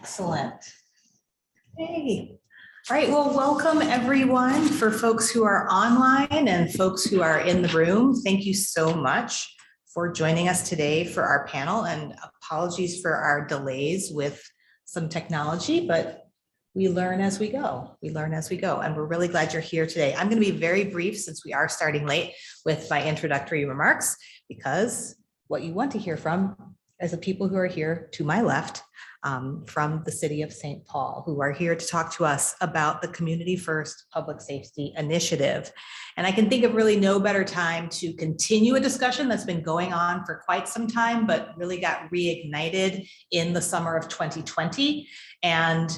Excellent. Hey. All right, well, welcome everyone. For folks who are online and folks who are in the room, thank you so much for joining us today for our panel, and apologies for our delays with some technology, but we learn as we go. We learn as we go, and we're really glad you're here today. I'm going to be very brief since we are starting late with my introductory remarks, because what you want to hear from is the people who are here to my left, from the city of St. Paul, who are here to talk to us about the Community First Public Safety Initiative. And I can think of really no better time to continue a discussion that's been going on for quite some time, but really got reignited in the summer of 2020. And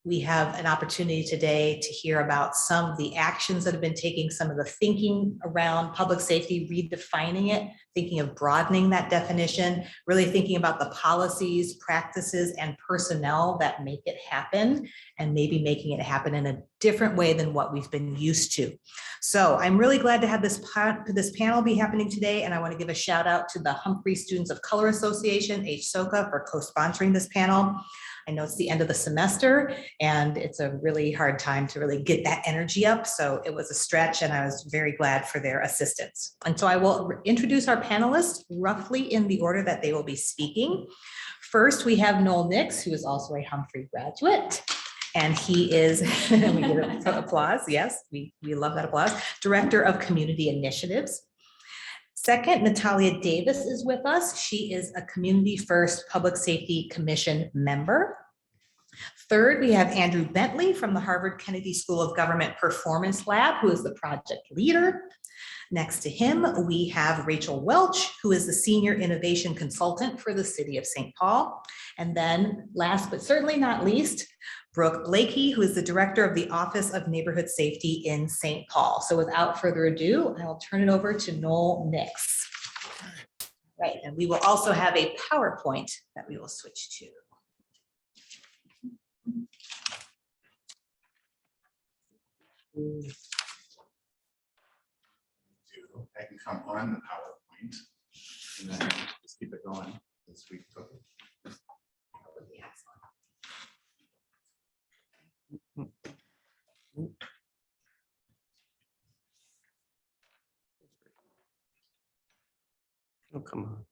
we have an opportunity today to hear about some of the actions that have been taking, some of the thinking around public safety, redefining it, thinking of broadening that definition, really thinking about the policies, practices, and personnel that make it happen, and maybe making it happen in a different way than what we've been used to. So I'm really glad to have this panel be happening today, and I want to give a shout out to the Humphrey Students of Color Association, HSOCA, for co-sponsoring this panel. I know it's the end of the semester and it's a really hard time to really get that energy up. So it was a stretch, and I was very glad for their assistance. And so I will introduce our panelists roughly in the order that they will be speaking. First, we have Noel, who is also a Humphrey graduate. And he is, we get applause, yes, we love that applause, Director of Community Initiatives. Second, Natalia Davis is with us. She is a Community First Public Safety Commission member. Third, we have Andrew Bentley from the Harvard Kennedy School of Government Performance Lab, who is the project leader. Next to him, we have Rachel Walch, who is the Senior Innovation Consultant for the City of St. Paul. And then last but certainly not least, Brooke Blakey, who is the Director of the Office of Neighborhood Safety in St. Paul. So without further ado, I'll turn it over to Noel. Right, and we will also have a PowerPoint that we will switch to. I can come on the PowerPoint and then just keep it going as we took it. Oh, come on.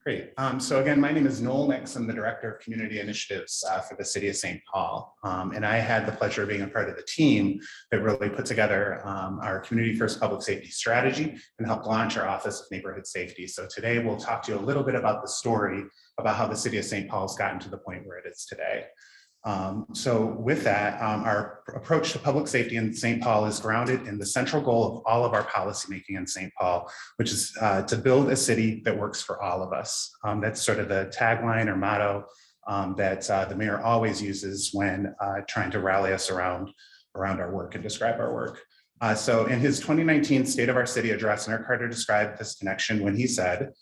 Great. So again, my name is Noel. I'm the Director of Community Initiatives for the City of St. Paul. And I had the pleasure of being a part of the team that really put together our Community First Public Safety Strategy and helped launch our Office of Neighborhood Safety. So today we'll talk to you a little bit about the story about how the City of St. Paul has gotten to the point where it is today. So with that, our approach to public safety in St. Paul is grounded in the central goal of all of our policymaking in St. Paul, which is to build a city that works for all of us. That's sort of the tagline or motto that the mayor always uses when trying to rally us around our work and describe our work. So in his 2019 State of Our City address, Mayor Carter described this connection when he said,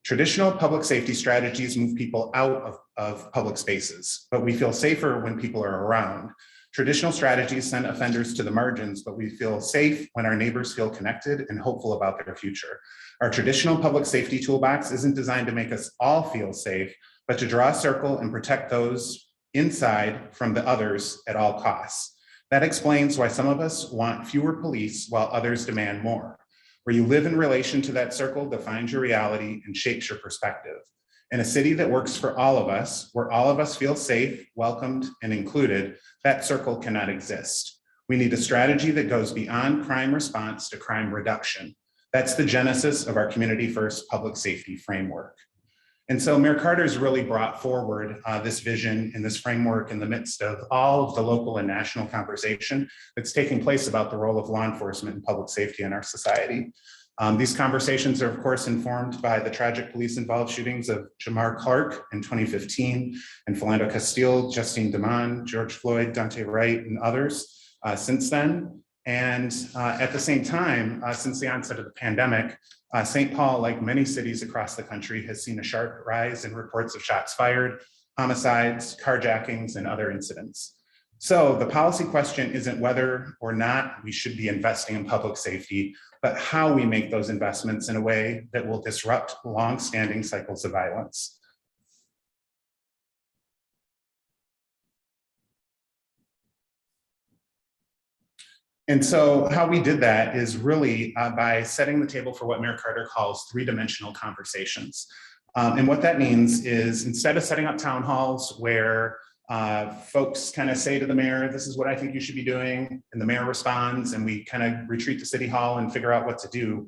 "Traditional public safety strategies move people out of public spaces, but we feel safer when people are around. Traditional strategies send offenders to the margins, but we feel safe when our neighbors feel connected and hopeful about their future. Our traditional public safety toolbox isn't designed to make us all feel safe, but to draw a circle and protect those inside from the others at all costs. That explains why some of us want fewer police while others demand more. Where you live in relation to that circle defines your reality and shapes your perspective. In a city that works for all of us, where all of us feel safe, welcomed, and included, that circle cannot exist. We need a strategy that goes beyond crime response to crime reduction. That's the genesis of our Community First Public Safety Framework." And so Mayor Carter's really brought forward this vision and this framework in the midst of all of the local and national conversation that's taking place about the role of law enforcement and public safety in our society. These conversations are, of course, informed by the tragic police-involved shootings of Jamar Clark in 2015 and Philando Castile, Justine Damon, George Floyd, Dante Wright, and others since then. And at the same time, since the onset of the pandemic, St. Paul, like many cities across the country, has seen a sharp rise in reports of shots fired, homicides, carjackings, and other incidents. So the policy question isn't whether or not we should be investing in public safety, but how we make those investments in a way that will disrupt long-standing cycles of violence. And so how we did that is really by setting the table for what Mayor Carter calls three-dimensional conversations. And what that means is, instead of setting up town halls where folks kind of say to the mayor, this is what I think you should be doing, and the mayor responds, and we kind of retreat to City Hall and figure out what to do,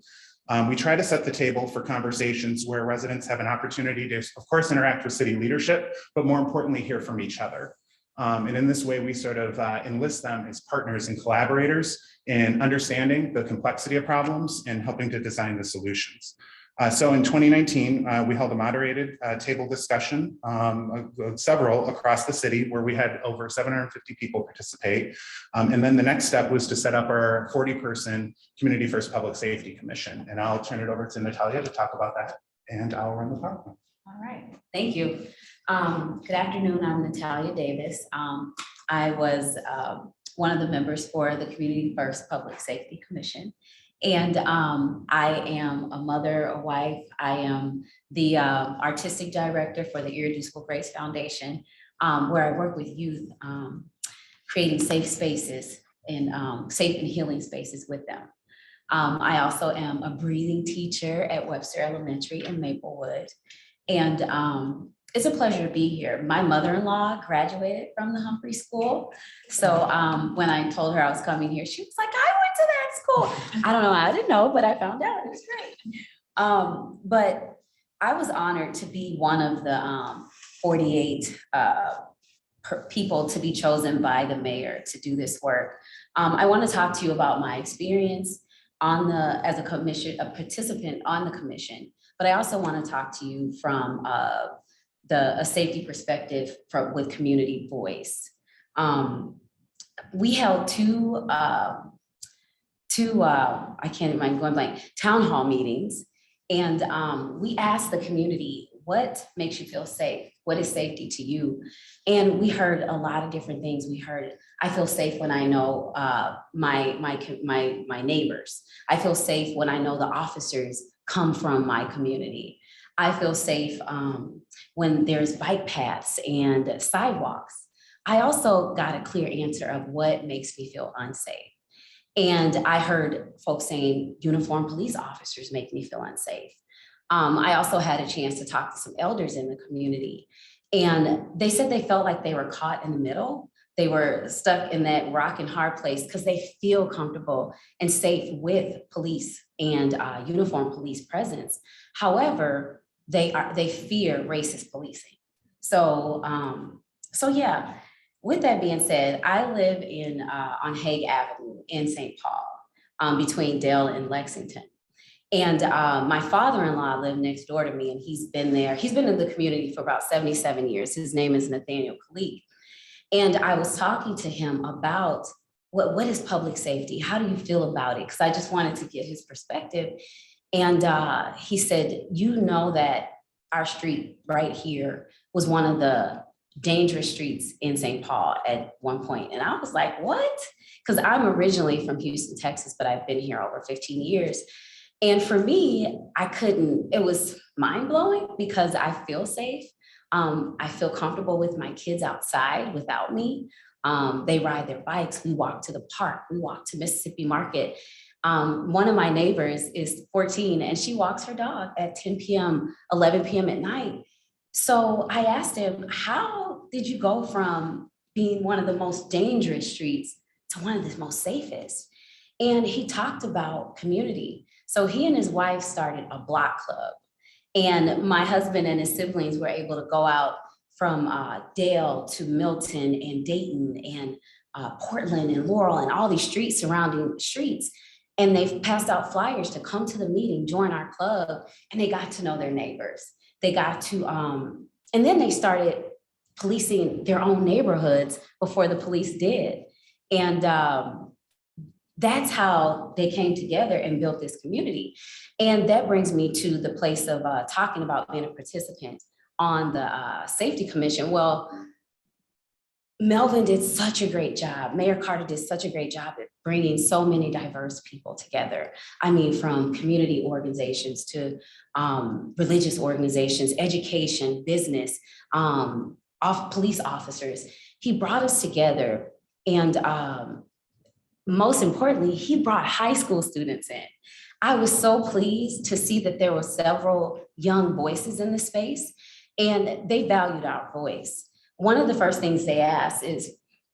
we try to set the table for conversations where residents have an opportunity to, of course, interact with city leadership, but more importantly, hear from each other. And in this way, we sort of enlist them as partners and collaborators in understanding the complexity of problems and helping to design the solutions. So in 2019, we held a moderated table discussion, several across the city, where we had over 750 people participate. And then the next step was to set up our 40-person Community First Public Safety Commission. And I'll turn it over to Natalia to talk about that, and I'll run the PowerPoint. All right, thank you. Good afternoon, I'm Natalia Davis. I was one of the members for the Community First Public Safety Commission. And I am a mother, a wife. I am the artistic director for the Irreducible Grace Foundation, where I work with youth, creating safe spaces and safe and healing spaces with them. I also am a breathing teacher at Webster Elementary in Maplewood. And it's a pleasure to be here. My mother-in-law graduated from the Humphrey School. So when I told her I was coming here, she was like, I went to that school. I don't know, I didn't know, but I found out it was great. But I was honored to be one of the 48 people to be chosen by the mayor to do this work. I want to talk to you about my experience as a participant on the commission, but I also want to talk to you from a safety perspective with community voice. We held two I can't even going blank, town hall meetings. And we asked the community, what makes you feel safe? What is safety to you? And we heard a lot of different things. We heard, I feel safe when I know my neighbors. I feel safe when I know the officers come from my community. I feel safe when there's bike paths and sidewalks. I also got a clear answer of what makes me feel unsafe. And I heard folks saying uniformed police officers make me feel unsafe. I also had a chance to talk to some elders in the community, and they said they felt like they were caught in the middle. They were stuck in that rock and hard place because they feel comfortable and safe with police and uniformed police presence. However, they fear racist policing. So yeah, with that being said, I live on Hague Avenue in St. Paul, between Dale and Lexington. And my father-in-law lived next door to me, and he's been there. He's been in the community for about 77 years. His name is Nathaniel Khalid. And I was talking to him about what is public safety? How do you feel about it? Because I just wanted to get his perspective. And he said, you know that our street right here was one of the dangerous streets in St. Paul at one point. And I was like, what? Because I'm originally from Houston, Texas, but I've been here over 15 years. And for me, it was mind blowing because I feel safe. I feel comfortable with my kids outside without me. They ride their bikes. We walk to the park. We walk to Mississippi Market. One of my neighbors is 14 and she walks her dog at 10 p.m., 11 p.m. at night. So I asked him, how did you go from being one of the most dangerous streets to one of the most safest? And he talked about community. So he and his wife started a block club. And my husband and his siblings were able to go out from Dale to Milton and Dayton and Portland and Laurel and all these surrounding streets. And they've passed out flyers to come to the meeting, join our club, and they got to know their neighbors. They got to, and then they started policing their own neighborhoods before the police did. And that's how they came together and built this community. And that brings me to the place of talking about being a participant on the Safety Commission. Well, Melvin did such a great job. Mayor Carter did such a great job at bringing so many diverse people together. I mean, from community organizations to religious organizations, education, business, police officers. He brought us together, and most importantly, he brought high school students in. I was so pleased to see that there were several young voices in the space, and they valued our voice. One of the first things they asked is,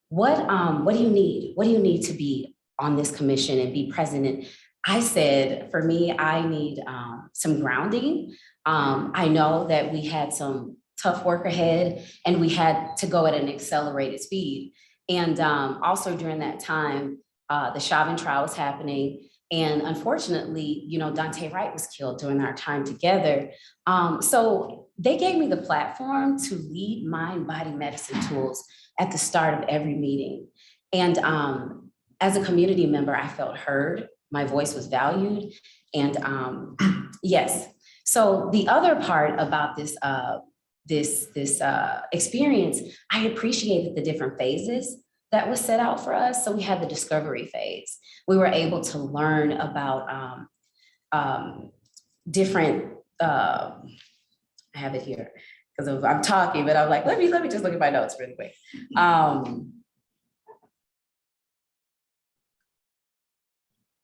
what do you need? What do you need to be on this commission and be president? I said, for me, I need some grounding. I know that we had some tough work ahead and we had to go at an accelerated speed. And also during that time, the Chauvin trial was happening. And unfortunately, Dante Wright was killed during our time together. So they gave me the platform to lead mind body medicine tools at the start of every meeting. And as a community member, I felt heard, my voice was valued. And yes, so the other part about this experience, I appreciated the different phases that was set out for us. So we had the discovery phase. We were able to learn about different, I have it here because I'm talking, but I'm like, let me just look at my notes really quick.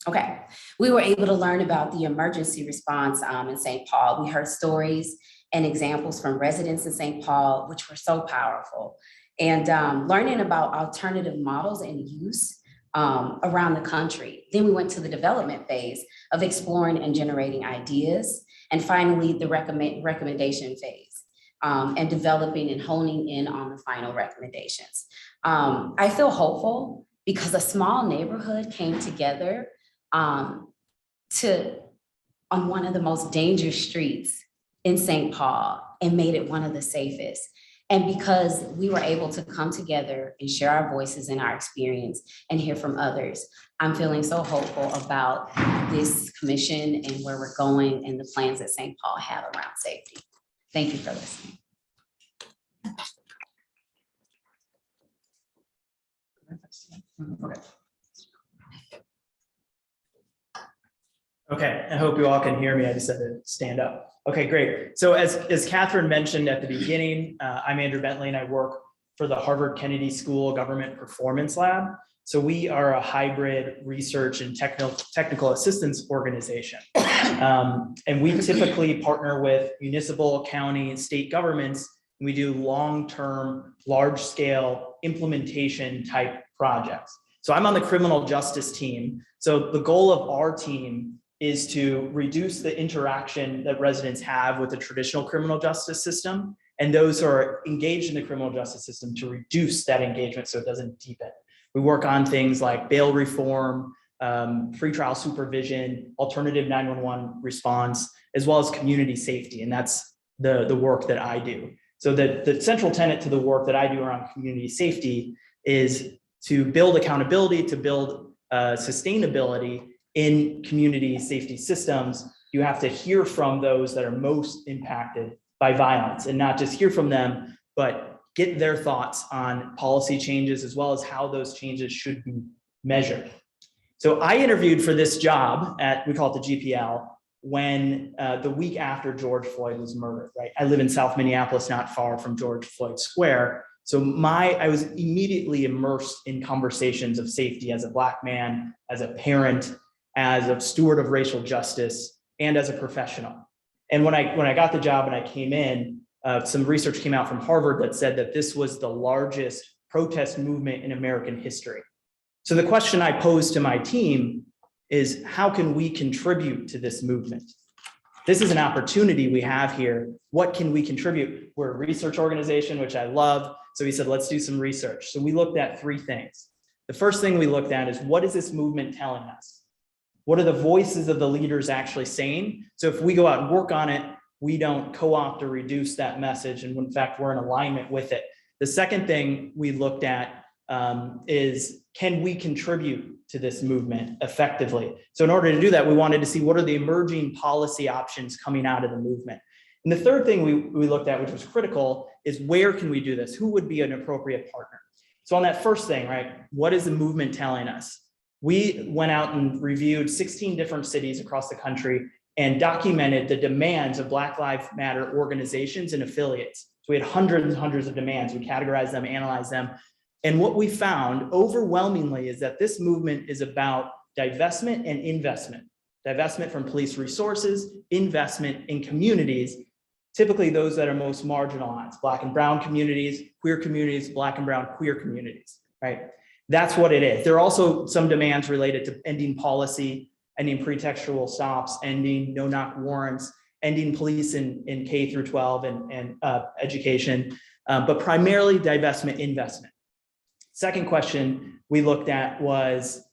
Okay, we were able to learn about the emergency response in St. Paul. We heard stories and examples from residents in St. Paul, which were so powerful. And learning about alternative models and use around the country. Then we went to the development phase of exploring and generating ideas. And finally, the recommendation phase and developing and honing in on the final recommendations. I feel hopeful because a small neighborhood came together on one of the most dangerous streets in St. Paul and made it one of the safest. And because we were able to come together and share our voices and our experience and hear from others, I'm feeling so hopeful about this commission and where we're going and the plans that St. Paul have around safety. Thank you for listening. Okay, I hope you all can hear me. I just had to stand up. Okay, great. So as Catherine mentioned at the beginning, I'm Andrew Bentley and I work for the Harvard Kennedy School Government Performance Lab. So we are a hybrid research and technical assistance organization. And we typically partner with municipal, county, and state governments. And we do long-term, large-scale implementation type projects. So I'm on the criminal justice team. So the goal of our team is to reduce the interaction that residents have with the traditional criminal justice system and those who are engaged in the criminal justice system to reduce that engagement so it doesn't deepen. We work on things like bail reform, pretrial supervision, alternative 911 response, as well as community safety. And that's the work that I do. So the central tenet to the work that I do around community safety is to build accountability, to build sustainability in community safety systems. You have to hear from those that are most impacted by violence and not just hear from them, but get their thoughts on policy changes as well as how those changes should be measured. So I interviewed for this job at, we call it the GPL, when the week after George Floyd was murdered, right? I live in South Minneapolis, not far from George Floyd Square. So I was immediately immersed in conversations of safety as a Black man, as a parent, as a steward of racial justice, and as a professional. And when I got the job and I came in, some research came out from Harvard that said that this was the largest protest movement in American history. So the question I posed to my team is, how can we contribute to this movement? This is an opportunity we have here. What can we contribute? We're a research organization, which I love. So we said, let's do some research. So we looked at three things. The first thing we looked at is, what is this movement telling us? What are the voices of the leaders actually saying? So if we go out and work on it, we don't co-opt or reduce that message. And in fact, we're in alignment with it. The second thing we looked at is, can we contribute to this movement effectively? So in order to do that, we wanted to see what are the emerging policy options coming out of the movement. And the third thing we looked at, which was critical, is where can we do this? Who would be an appropriate partner? So on that first thing, right, what is the movement telling us? We went out and reviewed 16 different cities across the country and documented the demands of Black Lives Matter organizations and affiliates. So we had hundreds and hundreds of demands. We categorized them, analyzed them. And what we found overwhelmingly is that this movement is about divestment and investment. Divestment from police resources, investment in communities, typically those that are most marginalized, Black and brown communities, queer communities, Black and brown queer communities, right? That's what it is. There are also some demands related to ending policy, ending pretextual stops, ending no-knock warrants, ending police in K through 12 and education, but primarily divestment, investment. Second question we looked at was,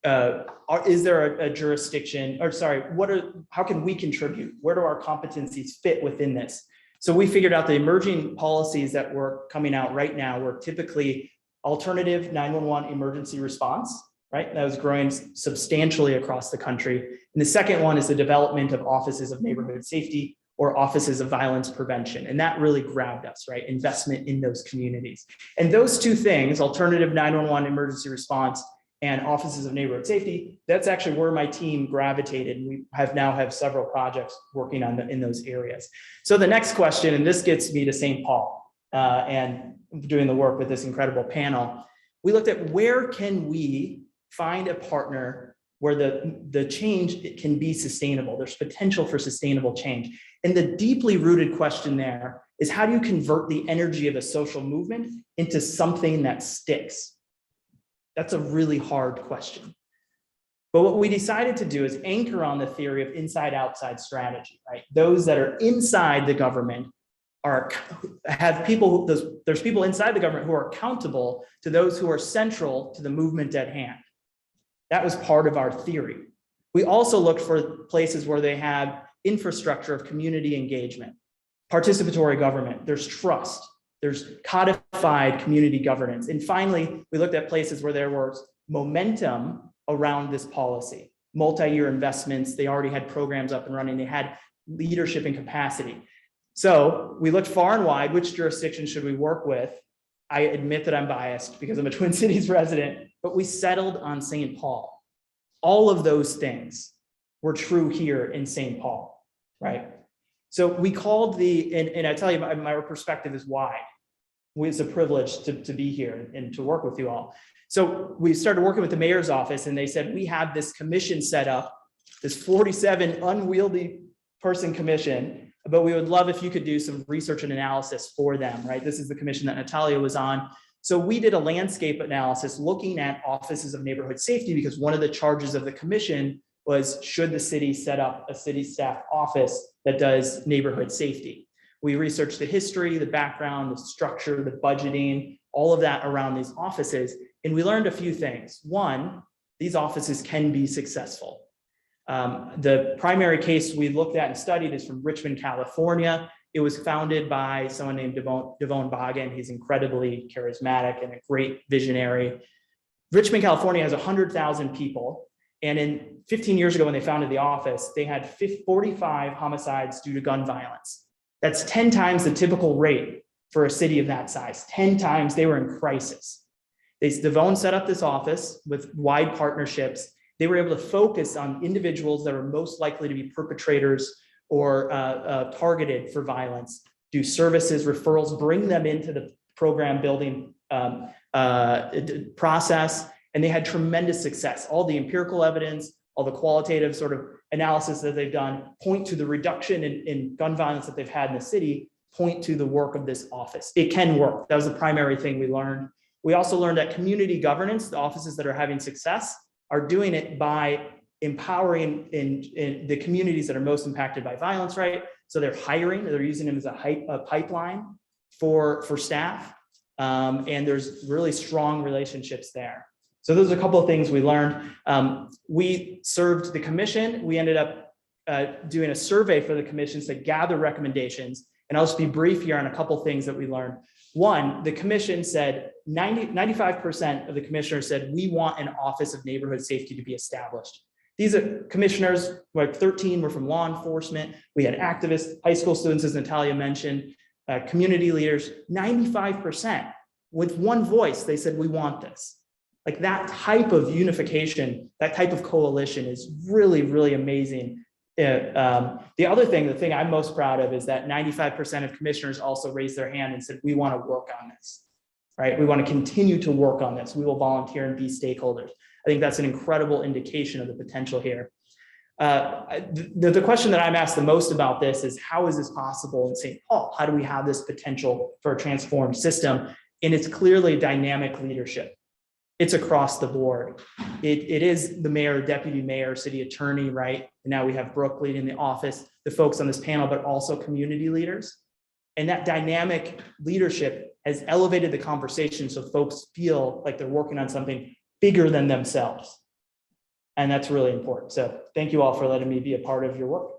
is there a jurisdiction, or sorry, how can we contribute? Where do our competencies fit within this? So we figured out the emerging policies that were coming out right now were typically alternative 911 emergency response, right? That was growing substantially across the country. And the second one is the development of offices of neighborhood safety or offices of violence prevention. And that really grabbed us, right? Investment in those communities. And those two things, alternative 911 emergency response and offices of neighborhood safety, that's actually where my team gravitated. And we now have several projects working on in those areas. So the next question, and this gets me to St. Paul and doing the work with this incredible panel, we looked at where can we find a partner where the change can be sustainable. There's potential for sustainable change. And the deeply rooted question there is, how do you convert the energy of a social movement into something that sticks? That's a really hard question. But what we decided to do is anchor on the theory of inside-outside strategy, right? Those that are inside the government there's people inside the government who are accountable to those who are central to the movement at hand. That was part of our theory. We also looked for places where they have infrastructure of community engagement, participatory government, there's trust, there's codified community governance. And finally, we looked at places where there was momentum around this policy, multi-year investments, they already had programs up and running, they had leadership and capacity. So we looked far and wide, which jurisdiction should we work with? I admit that I'm biased because I'm a Twin Cities resident, but we settled on St. Paul. All of those things were true here in St. Paul, right? So we called and I tell you, my perspective is wide. It's a privilege to be here and to work with you all. So we started working with the mayor's office and they said, we have this commission set up, this 47 unwieldy person commission, but we would love if you could do some research and analysis for them, right? This is the commission that Natalia was on. So we did a landscape analysis looking at offices of neighborhood safety, because one of the charges of the commission was, should the city set up a city staff office that does neighborhood safety? We researched the history, the background, the structure, the budgeting, all of that around these offices. And we learned a few things. One, these offices can be successful. The primary case we looked at and studied is from Richmond, California. It was founded by someone named Devon Bogan. He's incredibly charismatic and a great visionary. Richmond, California has 100,000 people. And 15 years ago, when they founded the office, they had 45 homicides due to gun violence. That's 10 times the typical rate for a city of that size. 10 times they were in crisis. Devon set up this office with wide partnerships. They were able to focus on individuals that are most likely to be perpetrators or targeted for violence, do services, referrals, bring them into the program building process. And they had tremendous success. All the empirical evidence, all the qualitative sort of analysis that they've done point to the reduction in gun violence that they've had in the city, point to the work of this office. It can work. That was the primary thing we learned. We also learned that community governance, the offices that are having success, are doing it by empowering in the communities that are most impacted by violence, right? So they're hiring, they're using them as a pipeline for staff. And there's really strong relationships there. So those are a couple of things we learned. We served the commission. We ended up doing a survey for the commissions to gather recommendations. And I'll just be brief here on a couple of things that we learned. One, the commission said 95% of the commissioners said, we want an Office of Neighborhood Safety to be established. These are commissioners, like 13 were from law enforcement. We had activists, high school students, as Natalia mentioned, community leaders, 95% with one voice, they said, we want this. Like that type of unification, that type of coalition is really, really amazing. The thing I'm most proud of is that 95% of commissioners also raised their hand and said, we want to work on this, right? We want to continue to work on this. We will volunteer and be stakeholders. I think that's an incredible indication of the potential here. The question that I'm asked the most about this is, how is this possible in St. Paul? How do we have this potential for a transformed system? And it's clearly dynamic leadership. It's across the board. It is the mayor, deputy mayor, city attorney, right? And now we have Brooke leading the office, the folks on this panel, but also community leaders. And that dynamic leadership has elevated the conversation so folks feel like they're working on something bigger than themselves. And that's really important. So thank you all for letting me be a part of your work.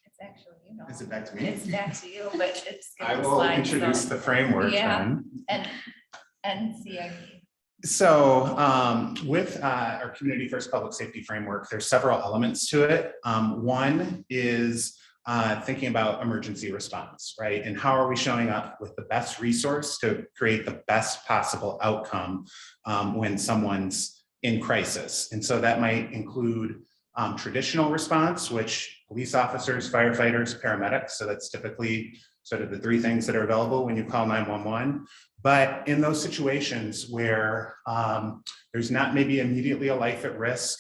It's actually, you know. Is it back to me? It's back to you, but it's. I will introduce the framework then. And CIP. So with our Community First Public Safety Framework, there's several elements to it. One is thinking about emergency response, right? And how are we showing up with the best resource to create the best possible outcome when someone's in crisis? And so that might include traditional response, which police officers, firefighters, paramedics. So that's typically sort of the three things that are available when you call 911. But in those situations where there's not maybe immediately a life at risk,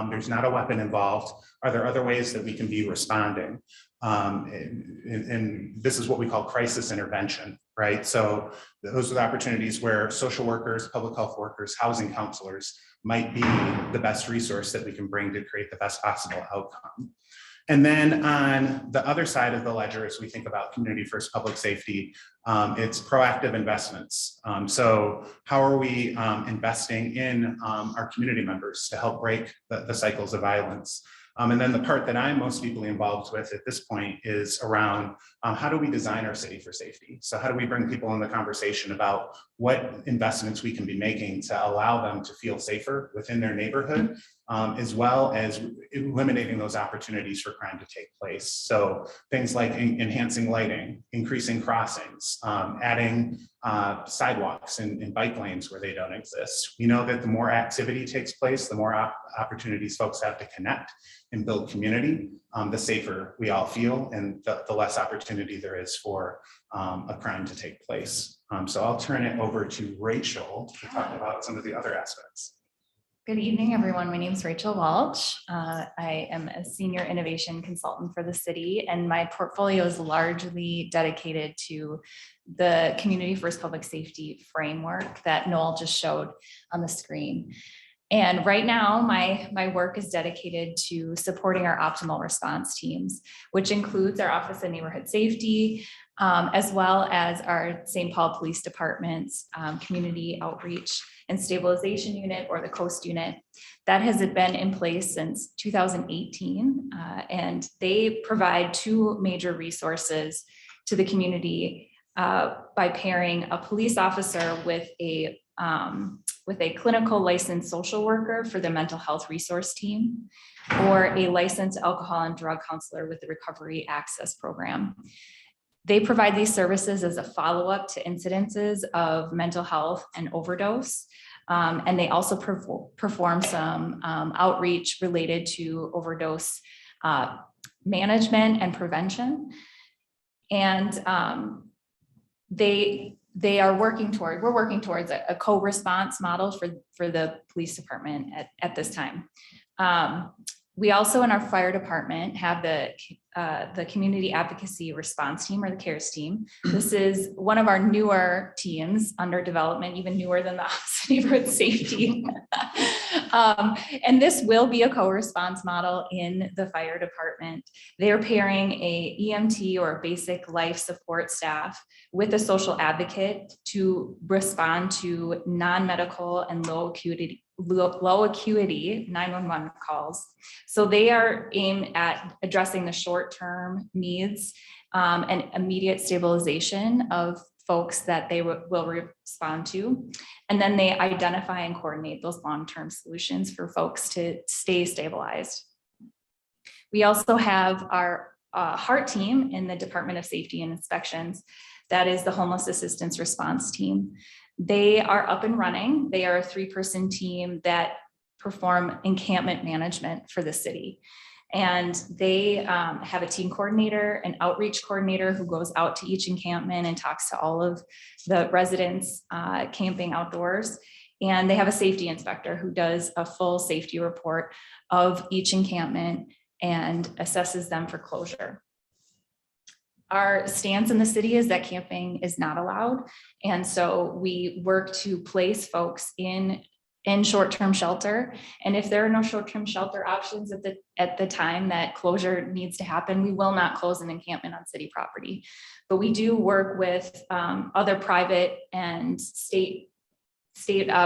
there's not a weapon involved, are there other ways that we can be responding? And this is what we call crisis intervention, right? So those are the opportunities where social workers, public health workers, housing counselors might be the best resource that we can bring to create the best possible outcome. And then on the other side of the ledger, as we think about community first public safety, it's proactive investments. So how are we investing in our community members to help break the cycles of violence? And then the part that I'm most deeply involved with at this point is around how do we design our city for safety? So how do we bring people in the conversation about what investments we can be making to allow them to feel safer within their neighborhood, as well as eliminating those opportunities for crime to take place. So things like enhancing lighting, increasing crossings, adding sidewalks and bike lanes where they don't exist. We know that the more activity takes place, the more opportunities folks have to connect and build community, the safer we all feel, and the less opportunity there is for a crime to take place. So I'll turn it over to Rachel to talk about some of the other aspects. Good evening, everyone. My name is Rachel Walch. I am a senior innovation consultant for the city, and my portfolio is largely dedicated to the Community First Public Safety framework that Noel just showed on the screen. And right now, my work is dedicated to supporting our optimal response teams, which includes our Office of Neighborhood Safety, as well as our St. Paul Police Department's Community Outreach and Stabilization Unit, or the COAST unit. That has been in place since 2018, and they provide two major resources to the community by pairing a police officer with a clinical licensed social worker for the mental health resource team, or a licensed alcohol and drug counselor with the Recovery Access Program. They provide these services as a follow-up to incidences of mental health and overdose. And they also perform some outreach related to overdose management and prevention. And we're working towards a co-response model for the police department at this time. We also in our fire department have the community advocacy response team, or the CARES team. This is one of our newer teams under development, even newer than the Office of Neighborhood Safety. And this will be a co-response model in the fire department. They're pairing a EMT or a basic life support staff with a social advocate to respond to non-medical and low acuity 911 calls. So they are aimed at addressing the short-term needs and immediate stabilization of folks that they will respond to. And then they identify and coordinate those long-term solutions for folks to stay stabilized. We also have our HEART team in the Department of Safety and Inspections. That is the Homeless Assistance Response Team. They are up and running. They are a 3-person team that perform encampment management for the city. And they have a team coordinator, an outreach coordinator who goes out to each encampment and talks to all of the residents camping outdoors. And they have a safety inspector who does a full safety report of each encampment and assesses them for closure. Our stance in the city is that camping is not allowed. And so we work to place folks in short-term shelter. And if there are no short-term shelter options at the time that closure needs to happen, we will not close an encampment on city property. But we do work with other private and state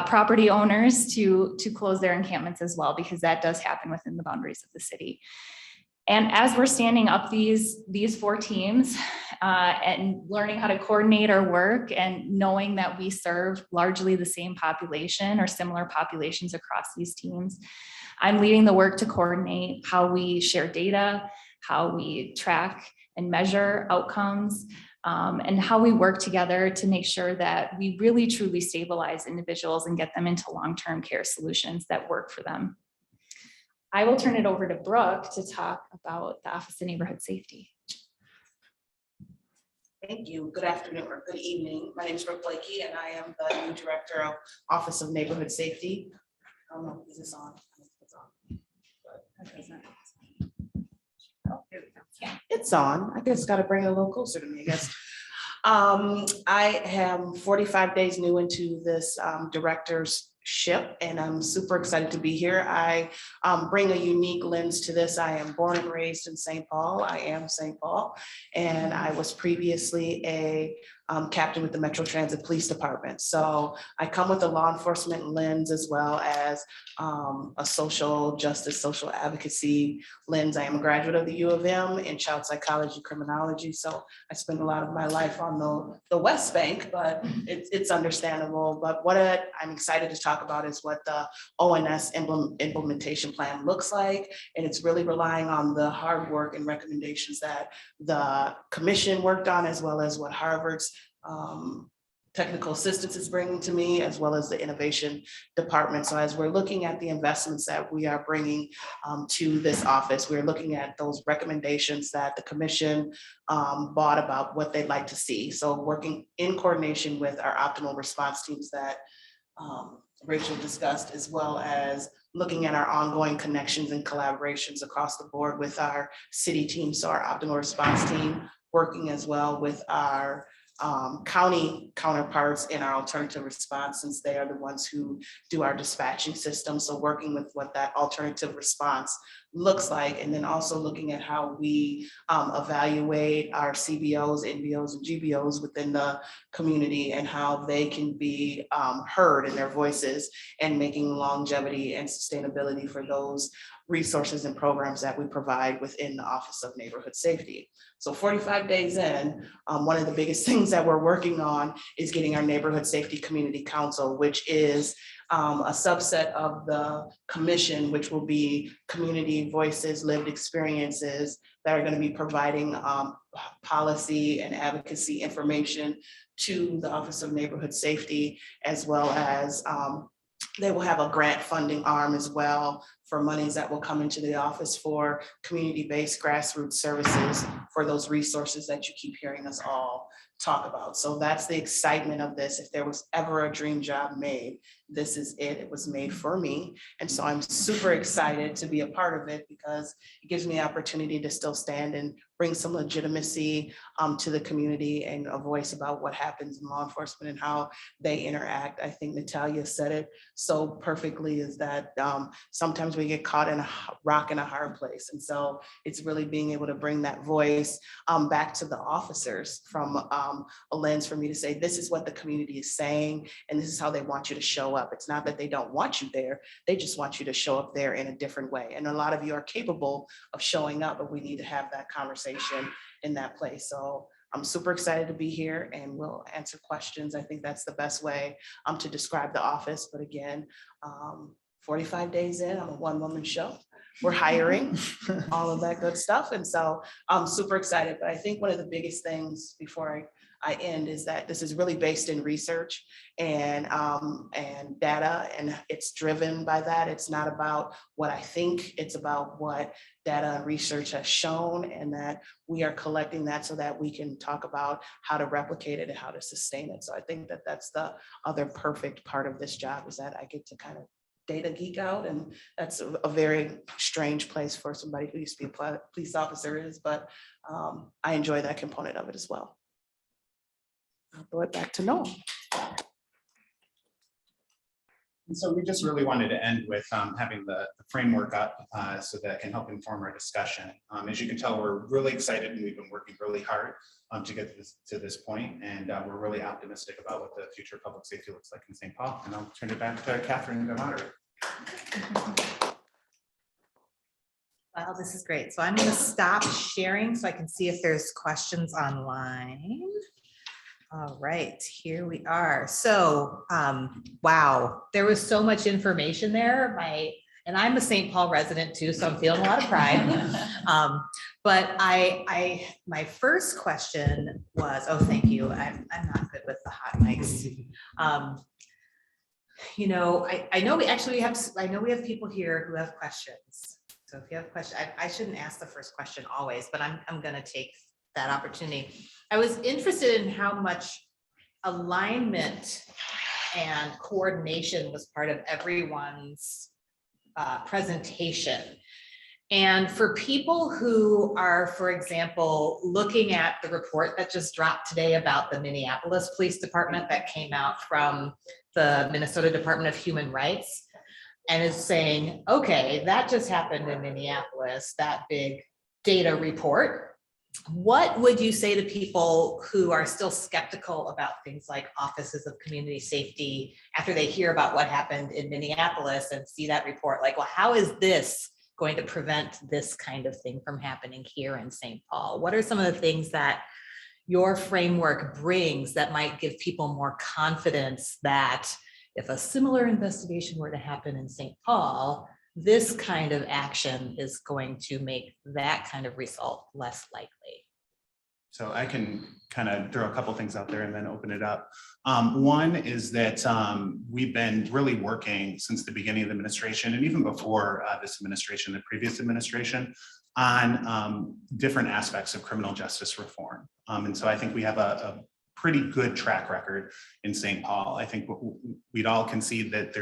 property owners to close their encampments as well, because that does happen within the boundaries of the city. And as we're standing up these 4 teams and learning how to coordinate our work and knowing that we serve largely the same population or similar populations across these teams, I'm leading the work to coordinate how we share data, how we track and measure outcomes, and how we work together to make sure that we really truly stabilize individuals and get them into long-term care solutions that work for them. I will turn it over to Brooke to talk about the Office of Neighborhood Safety. Thank you. Good afternoon or good evening. My name is Brooke Blakey, and I am the new director of Office of Neighborhood Safety. I don't know, is this on? It's on. Oh, here we go. Yeah, it's on. I just got to bring it a little closer to me, I guess. I am 45 days new into this directorship, and I'm super excited to be here. I bring a unique lens to this. I am born and raised in St. Paul. I am St. Paul, and I was previously a captain with the Metro Transit Police Department. So I come with a law enforcement lens as well as a social justice, social advocacy lens. I am a graduate of the U of M in child psychology, criminology. So I spend a lot of my life on the West Bank, but it's understandable. But what I'm excited to talk about is what the ONS implementation plan looks like. And it's really relying on the hard work and recommendations that the commission worked on, as well as what Harvard's technical assistance is bringing to me, as well as the innovation department. So as we're looking at the investments that we are bringing to this office, we're looking at those recommendations that the commission bought about what they'd like to see. So working in coordination with our optimal response teams that Rachel discussed, as well as looking at our ongoing connections and collaborations across the board with our city team. So our optimal response team working as well with our county counterparts in our alternative response, since they are the ones who do our dispatching system. So working with what that alternative response looks like, and then also looking at how we evaluate our CBOs, NBOs, and GBOs within the community, and how they can be heard in their voices, and making longevity and sustainability for those resources and programs that we provide within the Office of Neighborhood Safety. So 45 days in, one of the biggest things that we're working on is getting our Neighborhood Safety Community Council, which is a subset of the commission, which will be community voices, lived experiences that are going to be providing policy and advocacy information to the Office of Neighborhood Safety, as well as they will have a grant funding arm as well for monies that will come into the office for community-based grassroots services for those resources that you keep hearing us all talk about. So that's the excitement of this. If there was ever a dream job made, this is it. It was made for me. And so I'm super excited to be a part of it because it gives me the opportunity to still stand and bring some legitimacy to the community and a voice about what happens in law enforcement and how they interact. I think Natalia said it so perfectly, is that sometimes we get caught in a rock and a hard place. And so it's really being able to bring that voice back to the officers from a lens for me to say, this is what the community is saying, and this is how they want you to show up. It's not that they don't want you there, they just want you to show up there in a different way. And a lot of you are capable of showing up, but we need to have that conversation in that place. So I'm super excited to be here and we'll answer questions. I think that's the best way to describe the office. But again, 45 days in, I'm a one-woman show. We're hiring, all of that good stuff. And so I'm super excited. But I think one of the biggest things before I end is that this is really based in research and data, and it's driven by that. It's not about what I think, it's about what data and research has shown, and that we are collecting that so that we can talk about how to replicate it and how to sustain it. So I think that that's the other perfect part of this job, is that I get to kind of data geek out, and that's a very strange place for somebody who used to be a police officer is, but I enjoy that component of it as well. I'll throw it back to Noel. And so we just really wanted to end with having the framework up so that can help inform our discussion. As you can tell, we're really excited and we've been working really hard to get to this point, and we're really optimistic about what the future of public safety looks like in St. Paul. And I'll turn it back to Catherine to moderate. Well, this is great. So I'm going to stop sharing so I can see if there's questions online. All right, here we are. So, wow, there was so much information there. And I'm a St. Paul resident too, so I'm feeling a lot of pride. But my first question was, oh, thank you. I'm not good with the hot mics. You know, I know we have people here who have questions. So if you have questions, I shouldn't ask the first question always, but I'm going to take that opportunity. I was interested in how much alignment and coordination was part of everyone's presentation. And for people who are, for example, looking at the report that just dropped today about the Minneapolis Police Department that came out from the Minnesota Department of Human Rights, and is saying, okay, that just happened in Minneapolis, that big data report. What would you say to people who are still skeptical about things like offices of community safety after they hear about what happened in Minneapolis and see that report? Like, well, how is this going to prevent this kind of thing from happening here in St. Paul? What are some of the things that your framework brings that might give people more confidence that if a similar investigation were to happen in St. Paul, this kind of action is going to make that kind of result less likely? So I can kind of throw a couple things out there and then open it up. One is that we've been really working since the beginning of the administration, and even before this administration, the previous administration, on different aspects of criminal justice reform. And so I think we have a pretty good track record in St. Paul. I think we'd all concede that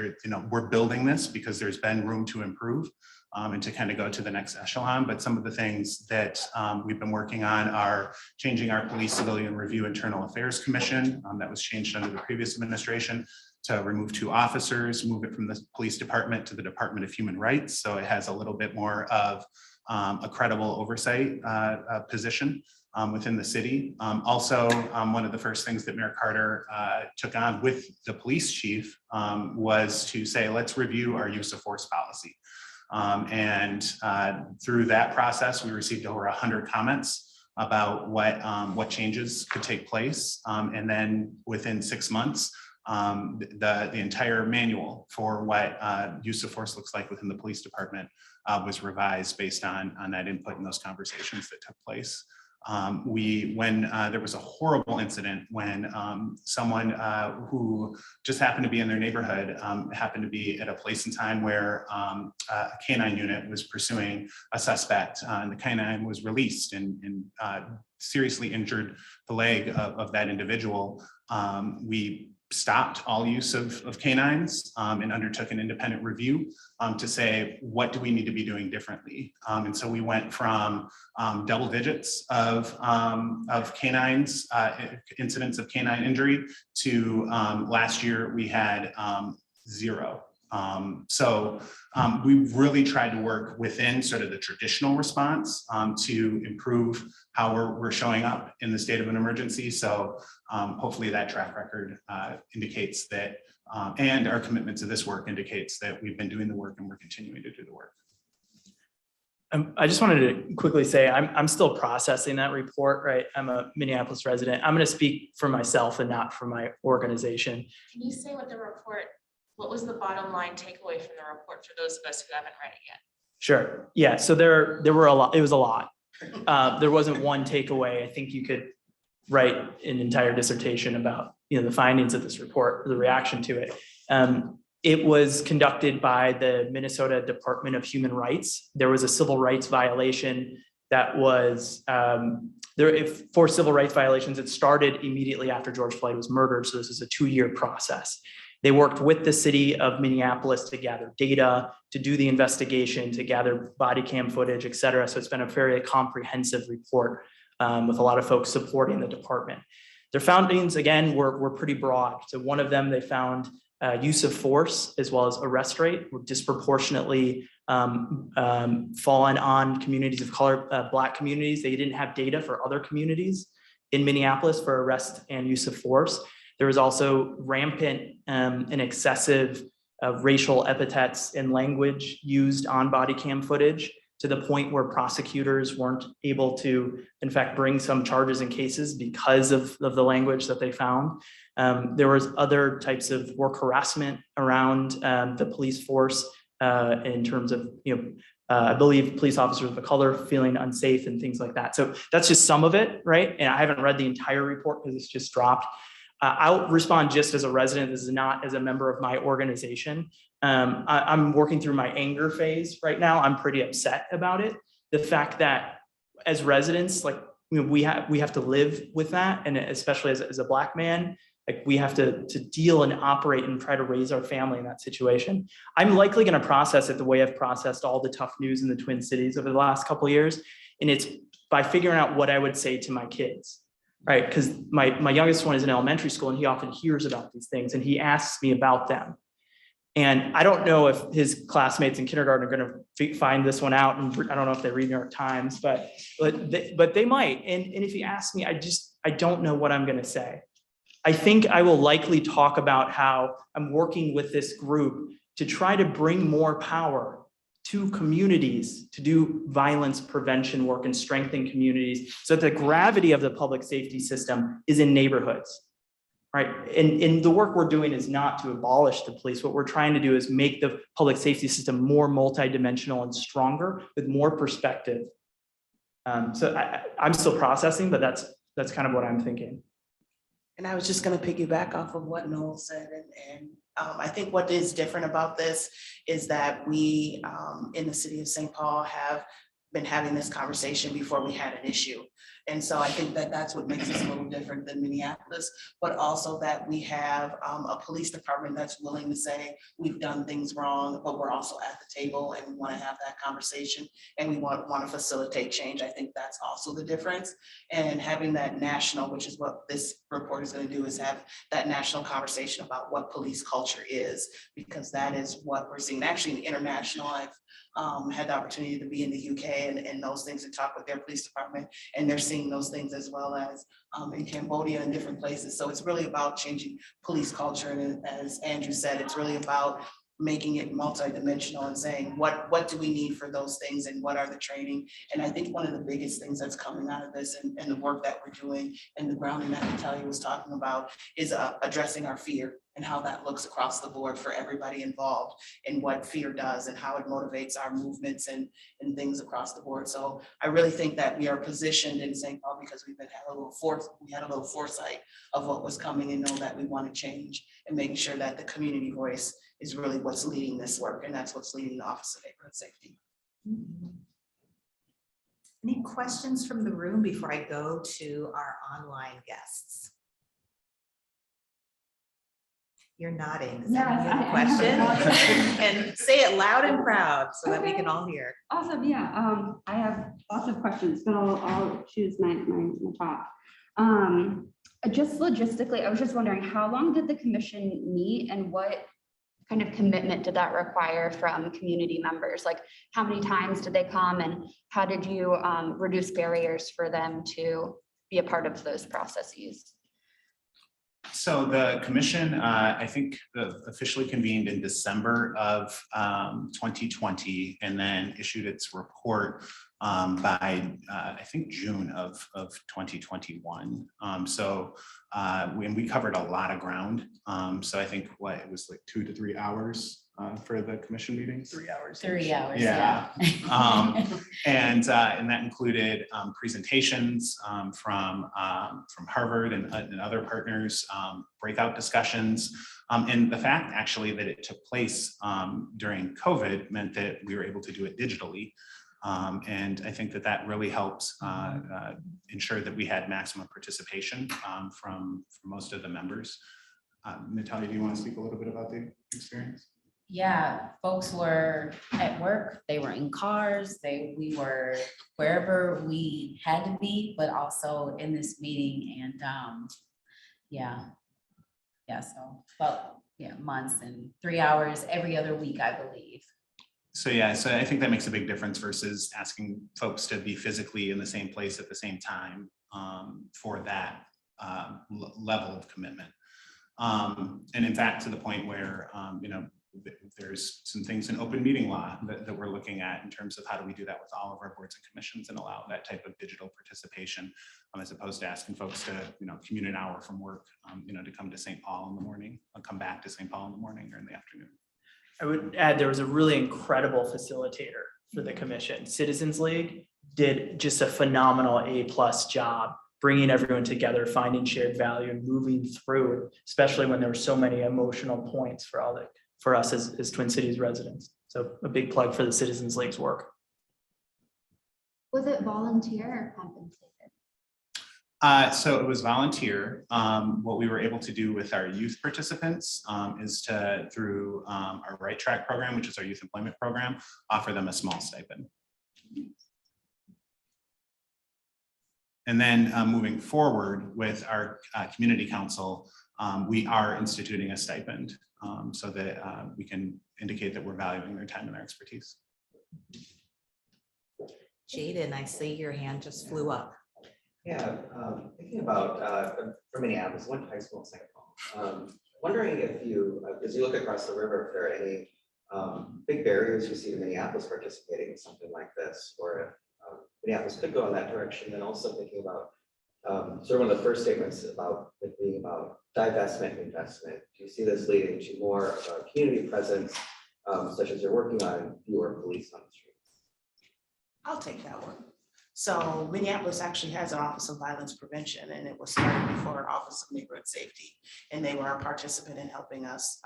we're building this because there's been room to improve and to kind of go to the next echelon. But some of the things that we've been working on are changing our Police Civilian Review Internal Affairs Commission that was changed under the previous administration to remove 2 officers, move it from the police department to the Department of Human Rights. So it has a little bit more of a credible oversight position within the city. Also, one of the first things that Mayor Carter took on with the police chief was to say, let's review our use of force policy. And through that process, we received over 100 comments about what changes could take place. And then within 6 months, the entire manual for what use of force looks like within the police department was revised based on that input and those conversations that took place. When there was a horrible incident when someone who just happened to be in their neighborhood happened to be at a place and time where a canine unit was pursuing a suspect, and the canine was released and seriously injured the leg of that individual. We stopped all use of canines and undertook an independent review to say, what do we need to be doing differently? And so we went from double digits of canines, incidents of canine injury, to last year we had 0. We really tried to work within sort of the traditional response to improve how we're showing up in the state of an emergency. So hopefully that track record indicates that, and our commitment to this work indicates that we've been doing the work and we're continuing to do the work. I just wanted to quickly say I'm still processing that report, right? I'm a Minneapolis resident. I'm going to speak for myself and not for my organization. Can you say what was the bottom line takeaway from the report for those of us who haven't read it yet? Sure. Yeah. So there were a lot. It was a lot. There wasn't one takeaway. I think you could write an entire dissertation about the findings of this report, the reaction to it. It was conducted by the Minnesota Department of Human Rights. There was a civil rights violation that was for civil rights violations. It started immediately after George Floyd was murdered. So this is a 2-year process. They worked with the city of Minneapolis to gather data, to do the investigation, to gather body cam footage, et cetera. So it's been a very comprehensive report with a lot of folks supporting the department. Their findings, again, were pretty broad. So one of them, they found use of force as well as arrest rate were disproportionately fallen on communities of color, Black communities. They didn't have data for other communities in Minneapolis for arrest and use of force. There was also rampant and excessive racial epithets and language used on body cam footage, to the point where prosecutors weren't able to, in fact, bring some charges and cases because of the language that they found. There was other types of work harassment around the police force in terms of, I believe police officers of color feeling unsafe and things like that. So that's just some of it, right? And I haven't read the entire report because it's just dropped. I'll respond just as a resident. This is not as a member of my organization. I'm working through my anger phase right now. I'm pretty upset about it. The fact that as residents, we have to live with that, and especially as a Black man, we have to deal and operate and try to raise our family in that situation. I'm likely going to process it the way I've processed all the tough news in the Twin Cities over the last couple of years, and it's by figuring out what I would say to my kids. Right, because my youngest one is in elementary school, and he often hears about these things, and he asks me about them. And I don't know if his classmates in kindergarten are going to find this one out, and I don't know if they read New York Times, but they might. And if he asks me, I don't know what I'm going to say. I think I will likely talk about how I'm working with this group to try to bring more power to communities to do violence prevention work and strengthen communities, so that the gravity of the public safety system is in neighborhoods, right? And the work we're doing is not to abolish the police. What we're trying to do is make the public safety system more multidimensional and stronger with more perspective. So I'm still processing, but that's kind of what I'm thinking. And I was just going to piggyback off of what Noel said, and I think what is different about this is that we in the city of St. Paul have been having this conversation before we had an issue. And so I think that that's what makes us a little different than Minneapolis, but also that we have a police department that's willing to say we've done things wrong, but we're also at the table and we want to have that conversation and we want to facilitate change. I think that's also the difference. And having that national, which is what this report is going to do, is have that national conversation about what police culture is, because that is what we're seeing. Actually, international, I've had the opportunity to be in the UK and those things, and talk with their police department, and they're seeing those things as well as in Cambodia and different places. So it's really about changing police culture. And as Andrew said, it's really about making it multidimensional and saying, what do we need for those things and what are the training? And I think one of the biggest things that's coming out of this and the work that we're doing and the grounding that Natalia was talking about is addressing our fear and how that looks across the board for everybody involved and what fear does and how it motivates our movements and things across the board. So I really think that we are positioned in St. Paul because we had a little foresight of what was coming and know that we want to change and making sure that the community voice is really what's leading this work, and that's what's leading the Office of Neighborhood Safety. Any questions from the room before I go to our online guests? You're nodding. Does anyone have a question? And say it loud and proud so that we can all hear. Awesome, yeah. I have lots of questions, but I'll choose my top. Just logistically, I was just wondering, how long did the commission meet and what kind of commitment did that require from community members? Like, how many times did they come and how did you reduce barriers for them to be a part of those processes? So the commission, I think officially convened in December of 2020 and then issued its report by I think June of 2021. When we covered a lot of ground. So I think it was like 2 to 3 hours for the commission meetings. 3 hours. 3 hours. Yeah. And that included presentations from Harvard and other partners, breakout discussions. And the fact actually that it took place during COVID meant that we were able to do it digitally. And I think that really helps ensure that we had maximum participation from most of the members. Natalia, do you want to speak a little bit about the experience? Yeah, folks were at work, they were in cars, we were wherever we had to be, but also in this meeting and months and 3 hours every other week, I believe. So I think that makes a big difference versus asking folks to be physically in the same place at the same time for that level of commitment. And in fact, to the point where, there's some things in open meeting law that we're looking at in terms of how do we do that with all of our boards and commissions and allow that type of digital participation as opposed to asking folks to, commute an hour from work, to come to St. Paul in the morning, come back to St. Paul in the morning or in the afternoon. I would add there was a really incredible facilitator for the commission. Citizens League did just a phenomenal A+ job bringing everyone together, finding shared value and moving through it, especially when there were so many emotional points for us as Twin Cities residents. So a big plug for the Citizens League's work. Was it volunteer or compensated? So it was volunteer. What we were able to do with our youth participants is through our Right Track program, which is our youth employment program, offer them a small stipend. And then moving forward with our community council, we are instituting a stipend so that we can indicate that we're valuing their time and their expertise. Jaden, I see your hand just flew up. Yeah, thinking about from Minneapolis, went to high school in St. Paul. Wondering if you, as you look across the river, if there are any big barriers you see in Minneapolis participating in something like this, or if Minneapolis could go in that direction. Then also thinking about sort of one of the first statements about it being about divestment and investment. Do you see this leading to more of a community presence, such as you're working on fewer police on the streets? I'll take that one. So Minneapolis actually has an Office of Violence Prevention, and it was started before our Office of Neighborhood Safety. And they were a participant in helping us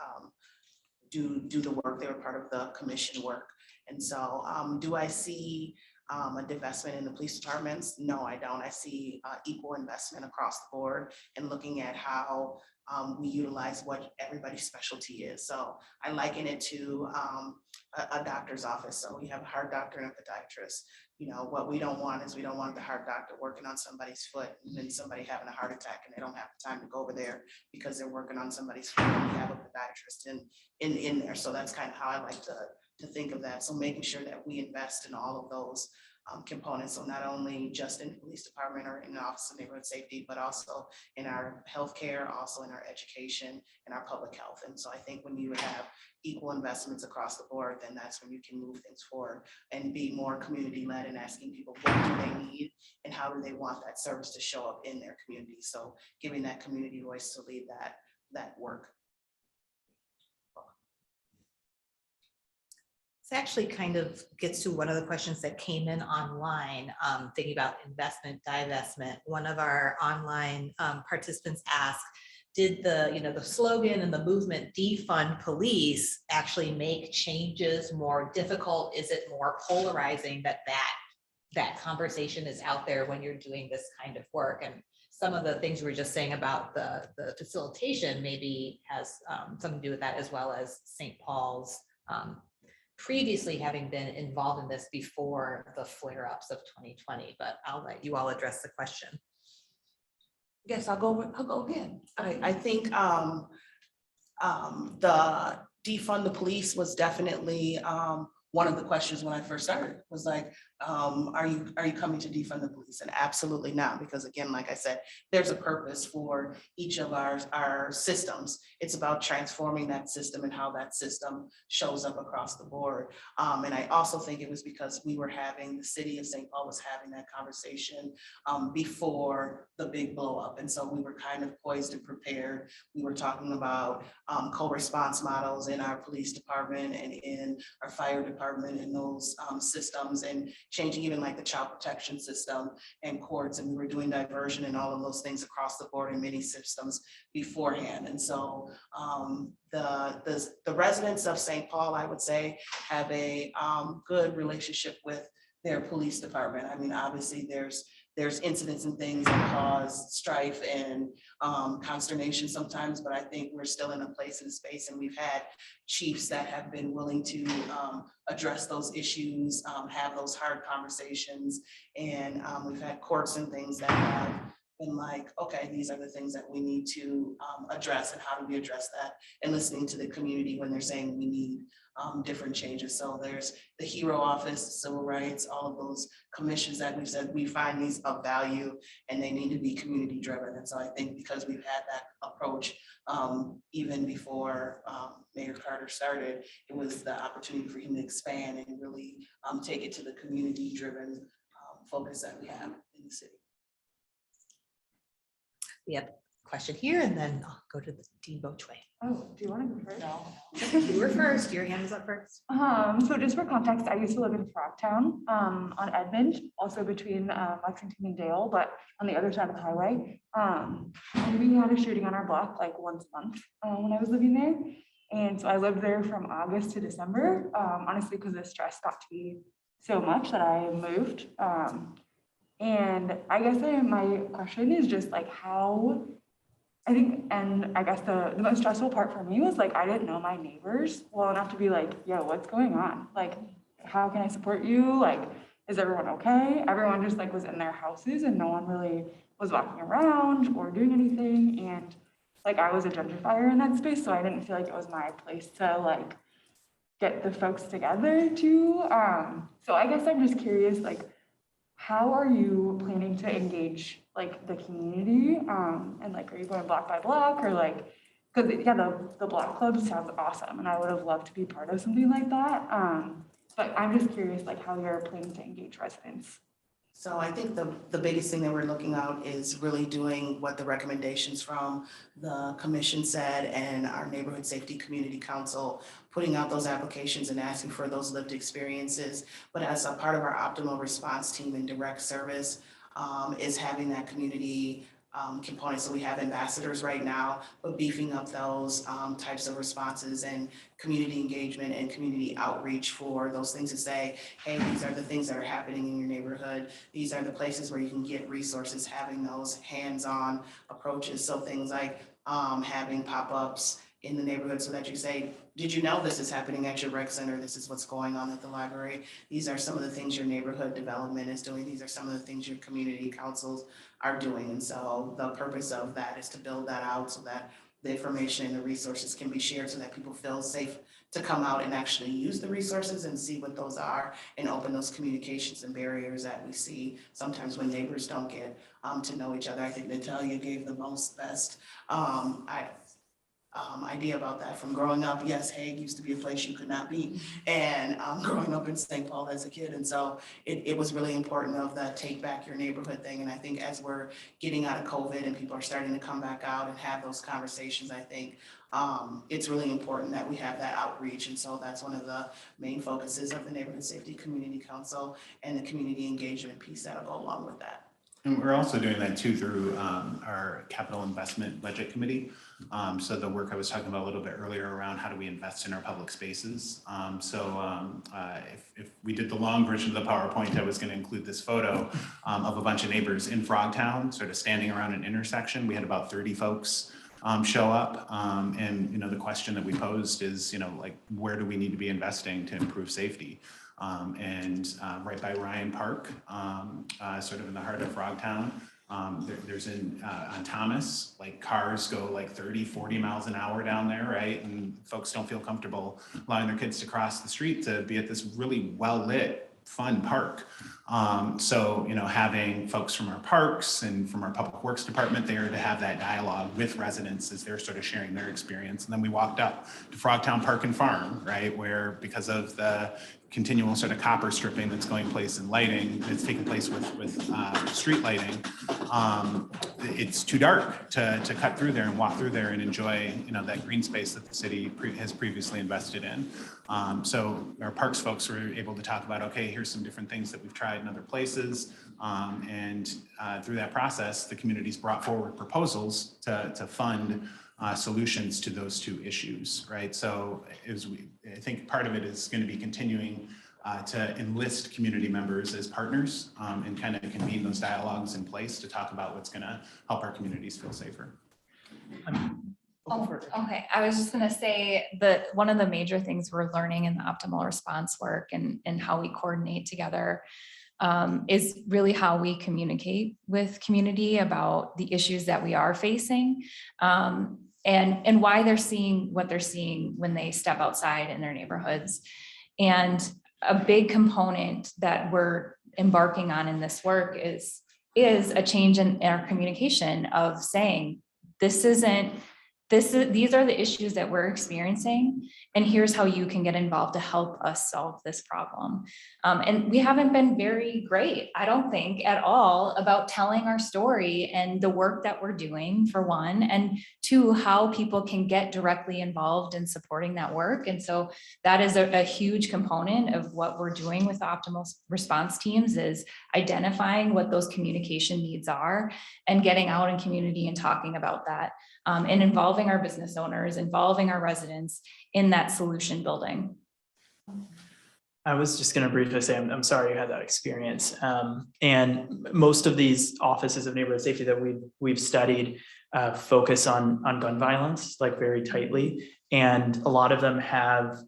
do the work. They were part of the commission work. And so do I see a divestment in the police departments? No, I don't. I see equal investment across the board and looking at how we utilize what everybody's specialty is. So I liken it to a doctor's office. So we have a heart doctor and a podiatrist. What we don't want is we don't want the heart doctor working on somebody's foot and then somebody having a heart attack and they don't have the time to go over there because they're working on somebody's foot and we have a podiatrist in there. So that's kind of how I like to think of that. So making sure that we invest in all of those components. So not only just in the police department or in the Office of Neighborhood Safety, but also in our healthcare, also in our education and our public health. And so I think when you have equal investments across the board, then that's when you can move things forward and be more community-led and asking people what do they need and how do they want that service to show up in their community. So giving that community voice to lead that work. This actually kind of gets to one of the questions that came in online, thinking about investment, divestment. One of our online participants asked, did the slogan and the movement defund police actually make changes more difficult? Is it more polarizing that conversation is out there when you're doing this kind of work? And some of the things we were just saying about the facilitation maybe has something to do with that, as well as St. Paul's previously having been involved in this before the flare-ups of 2020, but I'll let you all address the question. Yes, I'll go again. I think the defund the police was definitely one of the questions when I first started, was like, are you coming to defund the police? And absolutely not, because again, like I said, there's a purpose for each of our systems. It's about transforming that system and how that system shows up across the board. And I also think it was because the city of St. Paul was having that conversation before the big blow up. And so we were kind of poised and prepared. We were talking about co-response models in our police department and in our fire department and those systems, and changing even like the child protection system and courts. And we were doing diversion and all of those things across the board in many systems beforehand. And so the residents of St. Paul, I would say, have a good relationship with their police department. I mean, obviously there's incidents and things that cause strife and consternation sometimes, but I think we're still in a place and space, and we've had chiefs that have been willing to address those issues, have those hard conversations, and we've had courts and things that have been like, okay, these are the things that we need to address, and how do we address that, and listening to the community when they're saying we need different changes. So there's the HERO Office, civil rights, all of those commissions that we've said we find these of value and they need to be community driven. And so I think because we've had that approach even before Mayor Carter started, it was the opportunity for him to expand and really take it to the community driven focus that we have in the city. We have a question here, and then I'll go to the Dean Boachway. Oh, do you want to go first? No. You were first. Your hand was up first. So just for context, I used to live in Frogtown on Edmond, also between Lexington and Dale, but on the other side of the highway. And we had a shooting on our block like once a month when I was living there. And so I lived there from August to December, honestly, because the stress got to be so much that I moved. And I guess my question is just like how, I think, and I guess the most stressful part for me was like, I didn't know my neighbors well enough to be like, yo, what's going on? Like, how can I support you? Like, is everyone okay? Everyone just like was in their houses and no one really was walking around or doing anything. And like, I was a gentrifier in that space, so I didn't feel like it was my place to like get the folks together too. So I guess I'm just curious, like, how are you planning to engage like the community? And like, are you going block by block or like, because yeah, the block club sounds awesome and I would have loved to be part of something like that. But I'm just curious like how you're planning to engage residents. So I think the biggest thing that we're looking at is really doing what the recommendations from the commission said and our neighborhood safety community council, putting out those applications and asking for those lived experiences. But as a part of our optimal response team and direct service is having that community component. So we have ambassadors right now, but beefing up those types of responses and community engagement and community outreach for those things to say, hey, these are the things that are happening in your neighborhood. These are the places where you can get resources, having those hands-on approaches. So things like having pop-ups in the neighborhood so that you say, did you know this is happening at your rec center? This is what's going on at the library. These are some of the things your neighborhood development is doing. These are some of the things your community councils are doing. And so the purpose of that is to build that out so that the information and the resources can be shared so that people feel safe to come out and actually use the resources and see what those are and open those communications and barriers that we see sometimes when neighbors don't get to know each other. I think Natalia gave the best idea about that from growing up. Yes, Hague used to be a place you could not be, and growing up in St. Paul as a kid. And so it was really important of the take back your neighborhood thing. And I think as we're getting out of COVID and people are starting to come back out and have those conversations, I think it's really important that we have that outreach. And so that's one of the main focuses of the Neighborhood Safety Community Council and the community engagement piece that'll go along with that. And we're also doing that too through our capital investment budget committee. So the work I was talking about a little bit earlier around how do we invest in our public spaces. If we did the long version of the PowerPoint, I was going to include this photo of a bunch of neighbors in Frogtown, sort of standing around an intersection. We had about 30 folks show up, and the question that we posed is, like, where do we need to be investing to improve safety? Right by Ryan Park, sort of in the heart of Frogtown, there's on Thomas, like cars go like 30, 40 miles an hour down there, right? And folks don't feel comfortable allowing their kids to cross the street to be at this really well-lit, fun park. Having folks from our parks and from our public works department there to have that dialogue with residents as they're sort of sharing their experience. And then we walked up to Frogtown Park and Farm, right? Where because of the continual sort of copper stripping that's going place in lighting, it's taking place with street lighting. It's too dark to cut through there and walk through there and enjoy, that green space that the city has previously invested in. So our parks folks were able to talk about, okay, here's some different things that we've tried in other places. Through that process, the community's brought forward proposals to fund solutions to those two issues, right? So I think part of it is going to be continuing to enlist community members as partners and kind of convene those dialogues in place to talk about what's going to help our communities feel safer. Okay, I was just gonna say that one of the major things we're learning in the optimal response work and how we coordinate together is really how we communicate with community about the issues that we are facing and why they're seeing what they're seeing when they step outside in their neighborhoods. And a big component that we're embarking on in this work is a change in our communication of saying, these are the issues that we're experiencing, and here's how you can get involved to help us solve this problem. And we haven't been very great, I don't think, at all about telling our story and the work that we're doing, for one, and two, how people can get directly involved in supporting that work. And so that is a huge component of what we're doing with the optimal response teams, is identifying what those communication needs are and getting out in community and talking about that. And involving our business owners, involving our residents in that solution building. I was just going to briefly say, I'm sorry you had that experience. And most of these offices of neighborhood safety that we've studied focus on gun violence, like very tightly. And a lot of them have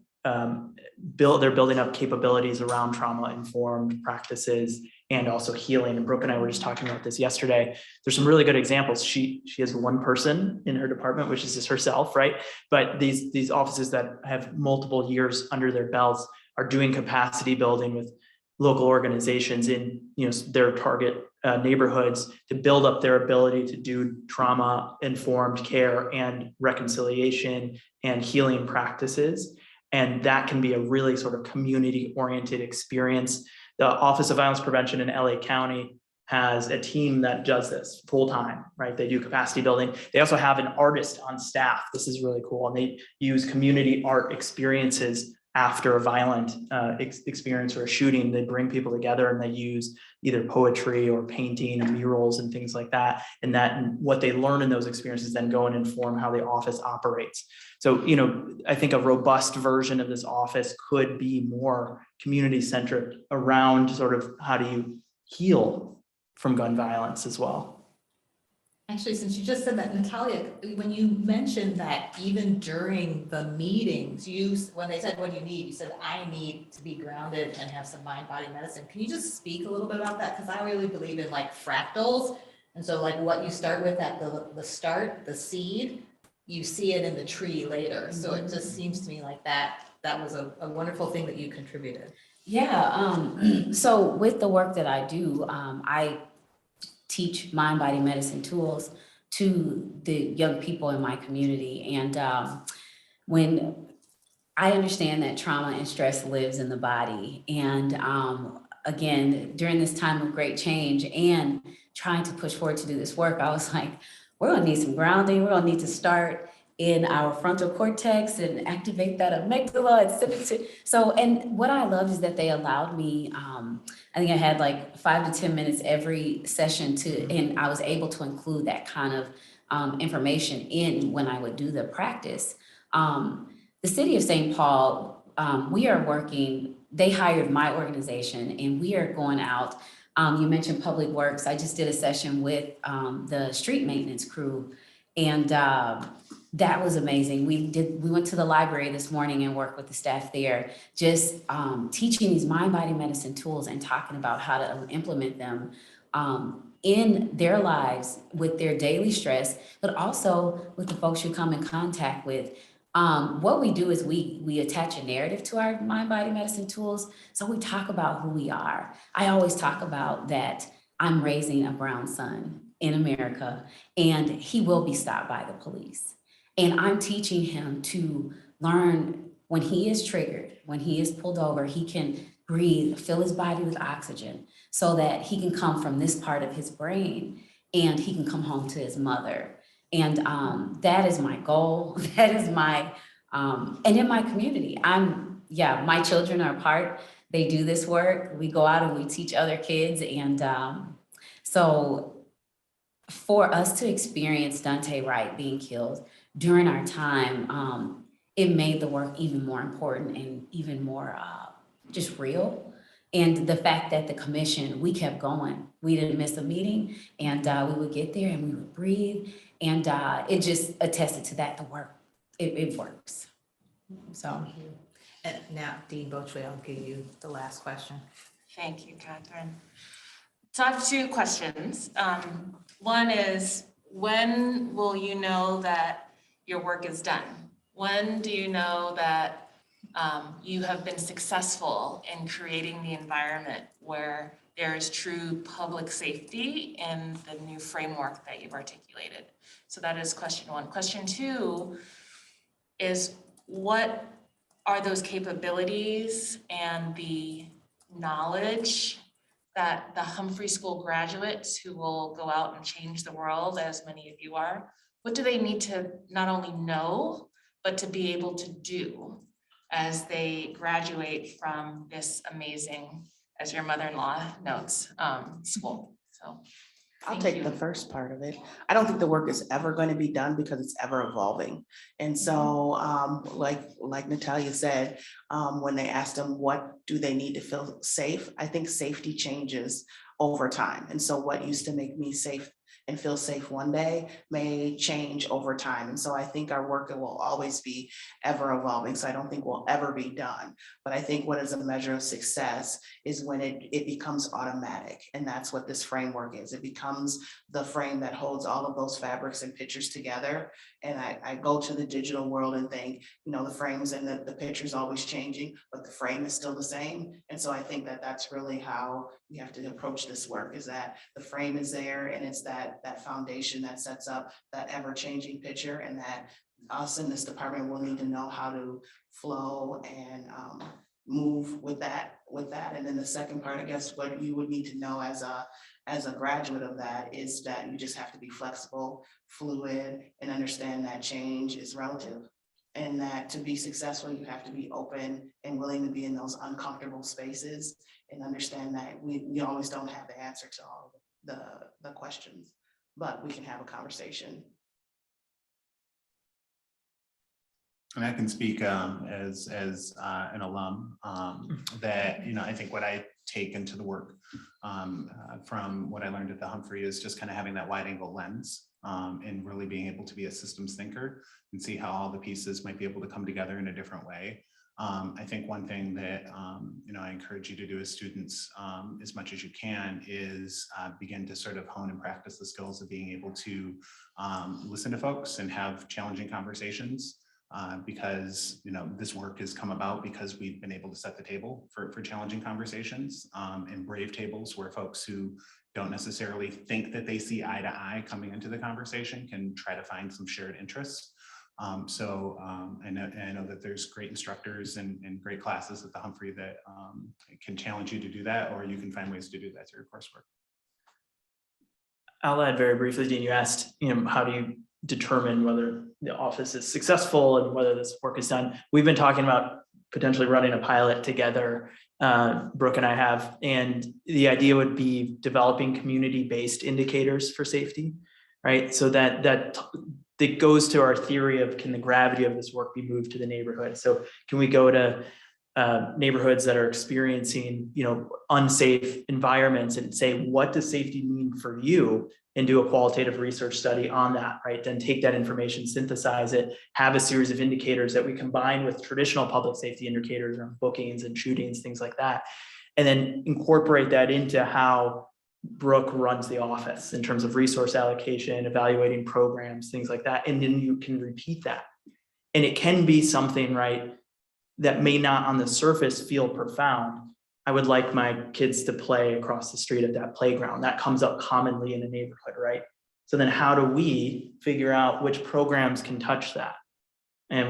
they're building up capabilities around trauma-informed practices and also healing. And Brooke and I were just talking about this yesterday. There's some really good examples. She has one person in her department, which is just herself, right? But these offices that have multiple years under their belts are doing capacity building with local organizations in their target neighborhoods to build up their ability to do trauma-informed care and reconciliation and healing practices. And that can be a really sort of community-oriented experience. The Office of Violence Prevention in LA County has a team that does this full-time, right? They do capacity building. They also have an artist on staff. This is really cool. And they use community art experiences after a violent experience or a shooting. They bring people together and they use either poetry or painting and murals and things like that. And what they learn in those experiences then go and inform how the office operates. So, I think a robust version of this office could be more community-centric around sort of how do you heal from gun violence as well. Actually, since you just said that, Natalia, when you mentioned that even during the meetings, when they said what do you need, you said, I need to be grounded and have some mind-body medicine. Can you just speak a little bit about that? Because I really believe in like fractals. And so like what you start with at the start, the seed, you see it in the tree later. So it just seems to me like that that was a wonderful thing that you contributed. Yeah, so with the work that I do, I teach mind body medicine tools to the young people in my community. And when I understand that trauma and stress lives in the body, and again, during this time of great change and trying to push forward to do this work, I was like, we're gonna need some grounding. We're gonna need to start in our frontal cortex and activate that amygdala and send it to, so, and what I loved is that they allowed me, I think I had like 5 to 10 minutes every session and I was able to include that kind of information in when I would do the practice. The city of St. Paul, we are working, they hired my organization and we are going out. You mentioned Public Works. I just did a session with the street maintenance crew, and that was amazing. We went to the library this morning and worked with the staff there, just teaching these mind body medicine tools and talking about how to implement them in their lives with their daily stress, but also with the folks you come in contact with. What we do is we attach a narrative to our mind body medicine tools. So we talk about who we are. I always talk about that I'm raising a brown son in America and he will be stopped by the police. And I'm teaching him to learn when he is triggered, when he is pulled over, he can breathe, fill his body with oxygen so that he can come from this part of his brain and he can come home to his mother. And that is my goal. That is my, and in my community, my children are part, they do this work. We go out and we teach other kids. And so for us to experience Dante Wright being killed during our time, it made the work even more important and even more just real. And the fact that the commission, we kept going. We didn't miss a meeting and we would get there and we would breathe. And it just attested to that, the work, it works. So. And now, Dean Bochwe, I'll give you the last question. Thank you, Catherine. So I have 2 questions. One is, when will you know that your work is done? When do you know that you have been successful in creating the environment where there is true public safety in the new framework that you've articulated? So that is question 1. Question 2 is, what are those capabilities and the knowledge that the Humphrey School graduates who will go out and change the world, as many of you are, what do they need to not only know, but to be able to do as they graduate from this amazing, as your mother-in-law notes, school? So I'll thank take you. the first part of it. I don't think the work is ever going to be done because it's ever evolving. And so like Natalia said, when they asked them what do they need to feel safe, I think safety changes over time. And so what used to make me safe and feel safe one day may change over time. And so I think our work will always be ever evolving. So I don't think we'll ever be done. But I think what is a measure of success is when it becomes automatic. And that's what this framework is. It becomes the frame that holds all of those fabrics and pictures together. And I go to the digital world and think, the frames and the pictures always changing, but the frame is still the same. And so I think that that's really how we have to approach this work, is that the frame is there and it's that foundation that sets up that ever-changing picture, and that us in this department will need to know how to flow and move with that. And then the second part, I guess, what you would need to know as a graduate of that is that you just have to be flexible, fluid, and understand that change is relative. And that to be successful, you have to be open and willing to be in those uncomfortable spaces and understand that we always don't have the answer to all the questions, but we can have a conversation. And I can speak as an alum that, I think what I take into the work from what I learned at the Humphrey is just kind of having that wide angle lens and really being able to be a systems thinker and see how all the pieces might be able to come together in a different way. I think one thing that, I encourage you to do as students as much as you can is begin to sort of hone and practice the skills of being able to listen to folks and have challenging conversations. because, this work has come about because we've been able to set the table for challenging conversations, and brave tables where folks who don't necessarily think that they see eye to eye coming into the conversation can try to find some shared interests. I know that there's great instructors and great classes at the Humphrey that can challenge you to do that, or you can find ways to do that through your coursework. I'll add very briefly, Dean, you asked, how do you determine whether the office is successful and whether this work is done? We've been talking about potentially running a pilot together, Brooke and I have, and the idea would be developing community-based indicators for safety, right? So that goes to our theory of, can the gravity of this work be moved to the neighborhood? So can we go to neighborhoods that are experiencing, unsafe environments and say, what does safety mean for you? And do a qualitative research study on that, right? Then take that information, synthesize it, have a series of indicators that we combine with traditional public safety indicators around bookings and shootings, things like that. And then incorporate that into how Brooke runs the office in terms of resource allocation, evaluating programs, things like that. And then you can repeat that. And it can be something, right, that may not on the surface feel profound. I would like my kids to play across the street at that playground. That comes up commonly in a neighborhood, right? So then how do we figure out which programs can touch that, and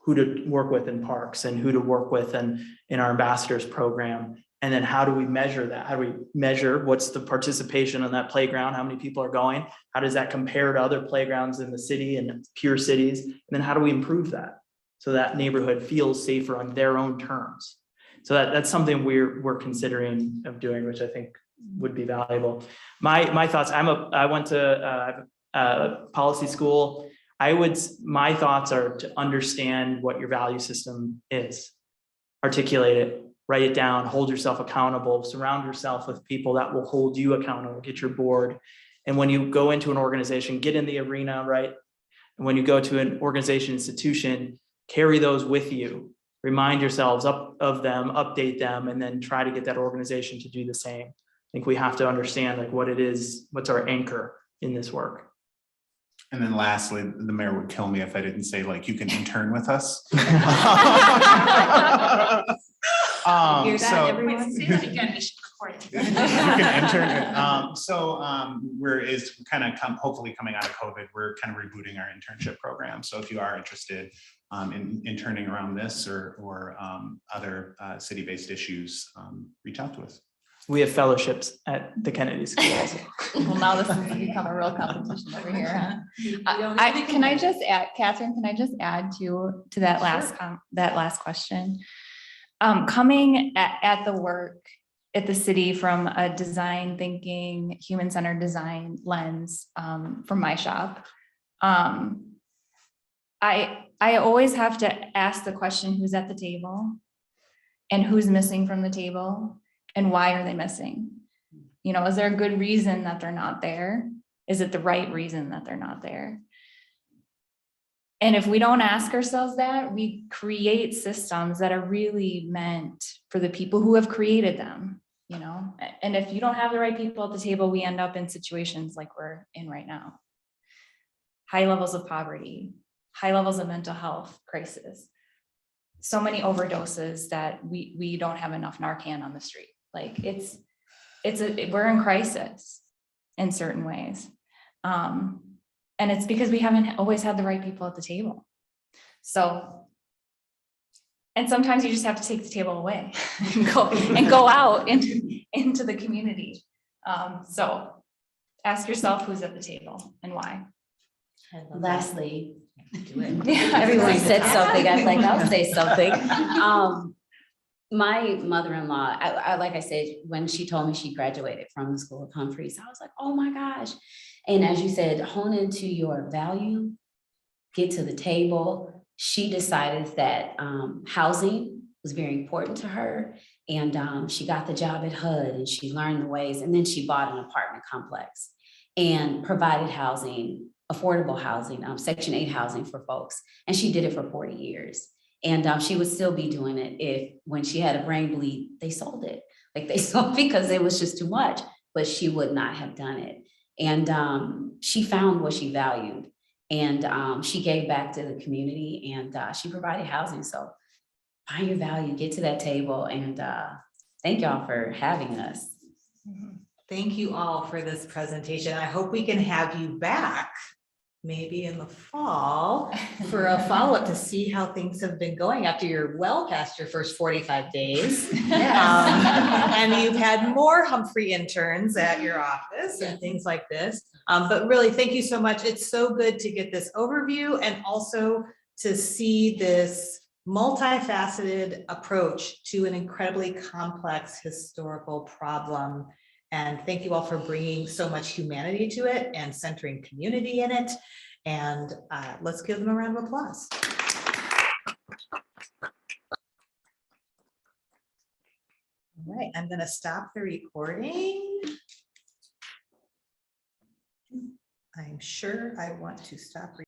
who to work with in parks and who to work with in our ambassadors program? And then how do we measure that? How do we measure what's the participation on that playground? How many people are going? How does that compare to other playgrounds in the city and peer cities? And then how do we improve that so that neighborhood feels safer on their own terms? So that's something we're considering of doing, which I think would be valuable. My thoughts, I went to policy school. My thoughts are to understand what your value system is, articulate it, write it down, hold yourself accountable, surround yourself with people that will hold you accountable, get your board. And when you go into an organization, get in the arena, right? And when you go to an organization, institution, carry those with you. Remind yourselves of them, update them, and then try to get that organization to do the same. I think we have to understand what it is, what's our anchor in this work. And then lastly, the mayor would kill me if I didn't say, you can intern with us. Hear that, everyone? Say that again, we should record it. You can intern. Hopefully coming out of COVID, we're kind of rebooting our internship program. So if you are interested in interning around this or other city-based issues, reach out to us. We have fellowships at the Kennedy School also. Well, now this has become a real competition over here. Can I just add, Catherine, can I just add to that last question? Coming at the work at the city from a design thinking, human-centered design lens from my shop, I always have to ask the question, who's at the table and who's missing from the table and why are they missing? Is there a good reason that they're not there? Is it the right reason that they're not there? And if we don't ask ourselves that, we create systems that are really meant for the people who have created them, and if you don't have the right people at the table, we end up in situations like we're in right now. High levels of poverty, high levels of mental health crisis, so many overdoses that we don't have enough Narcan on the street. We're in crisis in certain ways. And it's because we haven't always had the right people at the table. So, and sometimes you just have to take the table away and go out into the community. So ask yourself who's at the table and why. Lastly, everyone said something. I was like, I'll say something. My mother-in-law, I like I said, when she told me she graduated from the School of Humphreys, I was like, oh my gosh. And as you said, hone into your value, get to the table. She decided that housing was very important to her. And she got the job at HUD and she learned the ways. And then she bought an apartment complex and provided housing, affordable housing, Section 8 housing for folks. And she did it for 40 years. And she would still be doing it if when she had a brain bleed, they sold it. They sold because it was just too much, but she would not have done it. And she found what she valued. And she gave back to the community and she provided housing. So find your value, get to that table, and thank y'all for having us. Thank you all for this presentation. I hope we can have you back maybe in the fall for a follow-up to see how things have been going after you're well past your first 45 days. And you've had more Humphrey interns at your office and things like this. But really, thank you so much. It's so good to get this overview and also to see this multifaceted approach to an incredibly complex historical problem. And thank you all for bringing so much humanity to it and centering community in it. And let's give them a round of applause. All right, I'm going to stop the recording. I'm sure I want to stop.